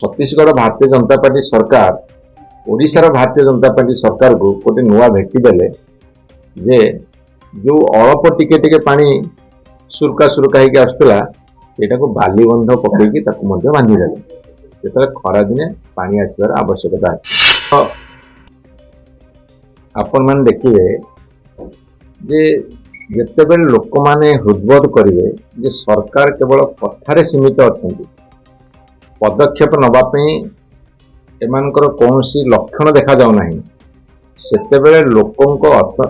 Chhattisgarh Bharatiya Janata party सरकार ओडिशार Bharatiya Janata party सरकार को गोटे नुआ भेटी देले जे जो अल्प टिके टिके पानी सुरका सुरका होकर आसला यहाँ को बालीबंध पकईकी बांधीदेले जो खरा दिने पानी आसबार आवश्यकता अच्छे। आपण मैंने देखिए जे जिते लोक मैंने हृदबोध करेंगे जे सरकार केवल कथार सीमित अच्छा पदक्षेप नवापी एमानकर कौन सी लक्षण देखा जाऊ ना सेतेबेले लोकों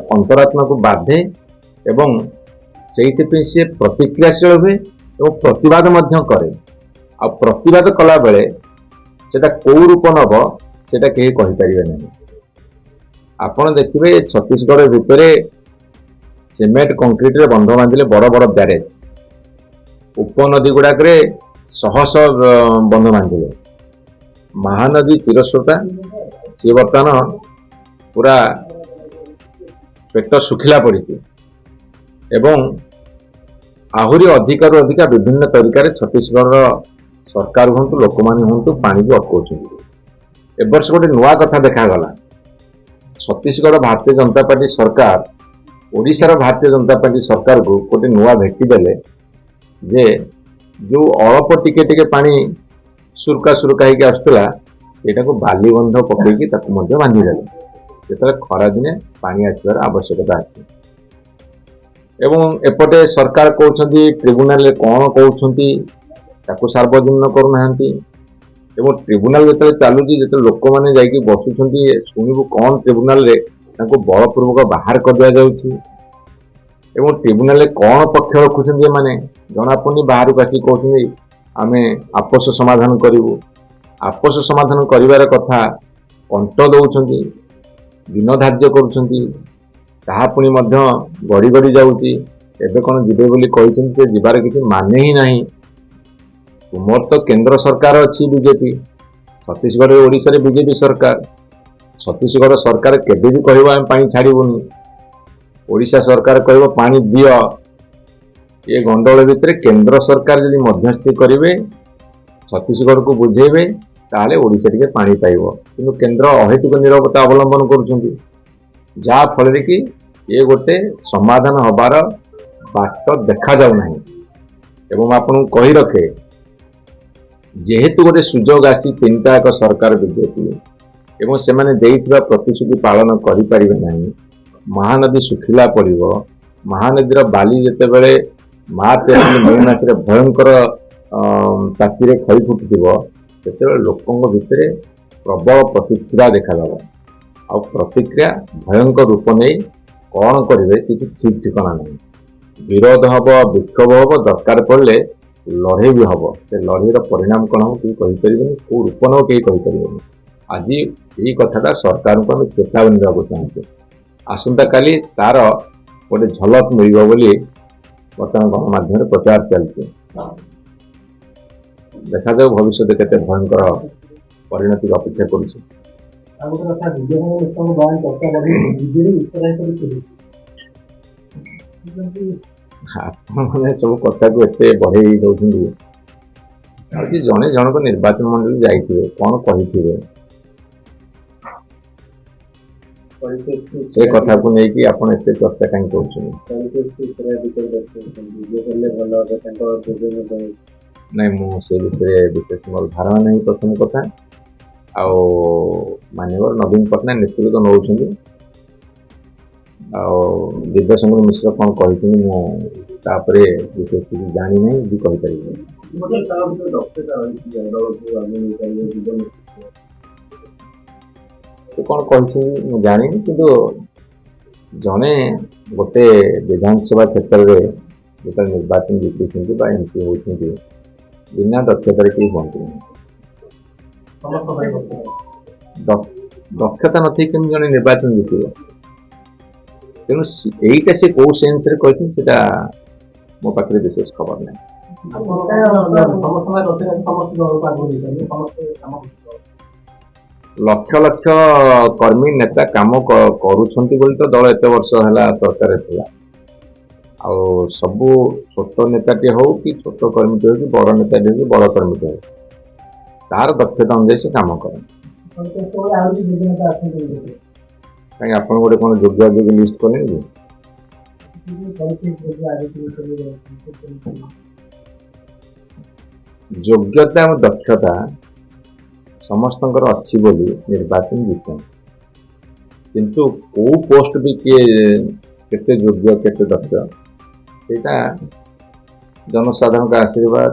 अंतरात्मा को बाधे एवं से सी प्रतिक्रियाशील हुए और प्रतिवाद करे आ प्रतिवाद कला बेले सेटा कौ रूप नब सेटा कहीं कहींपारे ना। आपड़ देखिए छत्तीसगढ़ भितर सीमेंट कंक्रीट रे बंध बांधिले बड़ बड़ ब्यारेज उपनदी गुड़ाक शह शह बंध बांधिले महानदी चिरस्रोता सी बर्तमान पूरा पेट सुखिला पड़ी एवं आहरी अधिकार अधिका विभिन्न तरीका छत्तीसगढ़ सरकार हूँ लोक मैंने हूँ पानी को अटकाउं। एवर्ष गोटे नुआ कथा देखागला छत्तीसगढ़ भारतीय जनता पार्टी सरकार ओडिशार भारतीय जनता पार्टी सरकार को गोटे नुआ भेटी देले जे जो अल्प टिके टिके पानी सुरका सुरका होकर आसला यहाँ को बालीबंध पकईकी बांधीदेले जो खरा दिने पानी आसबार आवश्यकता अच्छे। एवं एपटे सरकार कहते ट्रिब्यूनाल कौन कहते सार्वजनीन करूना ट्रिब्यूनाल जो चलुची जो लोक मैंने जाकि बसुंच शुणु कौन ट्रिब्यूनाल बलपूर्वक बाहर कर दिया जाउछि एवं ट्रिब्यूनाल कौन पक्ष रखुंट माने जना पड़नी बाहर को आसिक कहते आम आपस समाधान करूँ आपस समाधान करिवार कथा कंट दौरान दिन धार्य करुँगी गड़ी गड़ी जाऊँगी एवं कौन जीवे बोली कहते से जीवार किसी माने ही नहीं। तुमर तो केंद्र सरकार अच्छी बीजेपी छत्तीसगढ़ ओडिशा रे बीजेपी सरकार छत्तीसगढ़ सरकार केबे भी कहबो आम पानी छाड़बुनी ओडिशा सरकार कहबो पानी दियो ये गंडोल भितर केंद्र सरकार यदि मध्यस्थी करेंगे छत्तीसगढ़ को बुझेबे ताले ओडिशा टिके पानी पाइबो किंतु केंद्र अहेतुक नीरवता अवलंबन करुछंती जहा फल कि ये गोटे समाधान हबार बाट देखा जाऊ नहीं। एवं आपन कही रखे जेहेतु गोटे सुजोग आसी तीनटा एक सरकार बीजेपी एवं से माने देइथिबा प्रतिश्रुति पालन करि परिबे नहीं महानदी सुखिला पड़िबो महानदीर बाली जेतेबेले मार्च एप्रिल मे मास भयंकर ताकि खई फुटुथिबो से लोकों भितर प्रबल प्रतिक्रिया देखा आ प्रतिक्रिया भयंकर रूप नहीं कौन करेंगे किसी ठीक ठिकाना नहीं विरोध हम विक्षोभ हम दरकार पड़े लड़े भी हम से लड़ईर परिणाम कौन हम कहीं कहींपर कौ रूप न कहीं कहींपर आज यही कथाटा सरकार को आम चेतावनी देवाक चाहूँ आसंता काली तार गोटे झलक मिल बर्तमान गणमाध्यम प्रचार चलती देखा जाऊ भविष्य के भयंकर परिणति को अपेक्षा करुच्छे। आपने सब कथा को एत बढ़े दौरान जड़े जनक निर्वाचन मंडली जाइए कौन कही से कथा को लेकिन आपड़ एत चर्चा कहीं कर नहीं मुझे विषय विशेष मोर धारणा नहीं प्रथम कथा मानवर नवीन पट्टनायक नेतृत्व नौ दिव्यशंकर मिश्र कौन कही मुझे विशेष किसी जानी नहीं भी कहीपर कौन कही जानी किंतु जड़े गोटे विधानसभा क्षेत्र में जो निर्वाचन जीतुं एमपी होती बिना दक्षतार कहीं बनती दक्षता नहीं कि जड़े निर्वाचन जीत तेणु यहीटा से कौ सेन्स कही मो पाखे विशेष खबर ना लक्ष लक्ष कर्मी नेता काम करुछंती बोली तो दल एत वर्ष है सरकार थी आ सबू छोट नेताटे हो कि छोट कर्मीटे हो कि बड़ नेताटे हो कि बड़ कर्मीटे हो तार दक्षता अनुसार से काम करें कहीं आप गोटे कौन योग्य योग्य लिस्ट करें योग्यता और दक्षता समस्त अच्छी बोली निर्वाचन जीत किंतु को पोस्ट भी किए केते योग्य केते दक्ष सेटा जनसाधारण का आशीर्वाद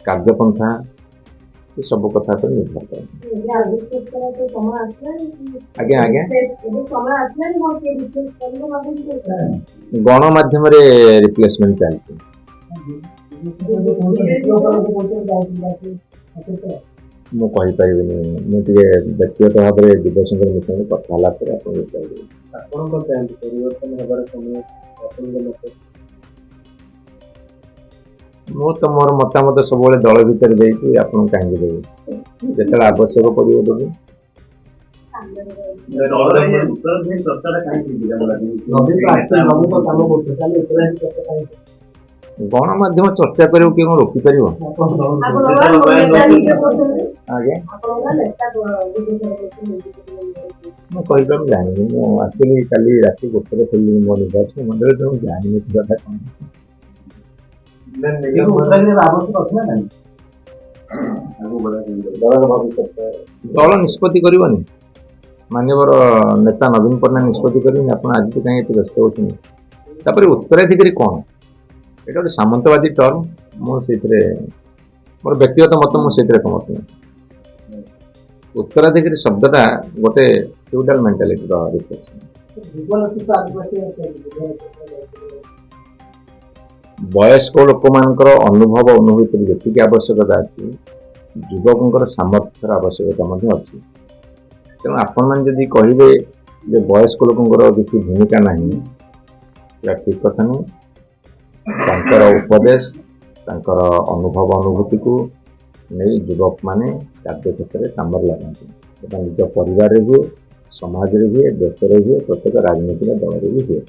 कार्यपंथा ये सब कथा पर निर्भर करे। आज्ञा आज्ञा गणमाध्यम रिप्लेसमेंट चलती मुझे व्यक्तिगत भाव में दिव्यशंकर मिश्र कथा मु तो मोर मतामत सब दल भितर कहीं जो आवश्यक पड़े देवी गणमाध्यम चर्चा कर रोकीपर मुझे जानी मुझे काली राति गोटे खोली मो निर्वाचन मंडल तो जानी कथा कौन दल निष्पत्ति करनी मानवर नेता नवीन पट्टनायक निष्पत्ति करेंगे आप आज कहीं व्यस्त होती उत्तराधिकारी कौन ये गोटे सामंतवादी टर्म मुझे मोर व्यक्तिगत मत मुझे एकमत नहीं उत्तराधिकारी शब्दटा गोटे फ्यूडल मेंटालिटी रिफ्लेक्शन वयस्क लोक मानकर अनुभव अनुभूति जी आवश्यकता अच्छी युवकों सामर्थ्यर आवश्यकता अच्छी तेणु आपण मैंने कहे वयस्क लोकंर किसी भूमिका नहीं ठीक कथा नहीं उपदेश अनुभव अनुभूति को नहीं युवक माने कार्य क्षेत्र में काम लगाते निज परिवार हुए समाज हुए देश हुए प्रत्येक राजनीतिक दल भी हुए।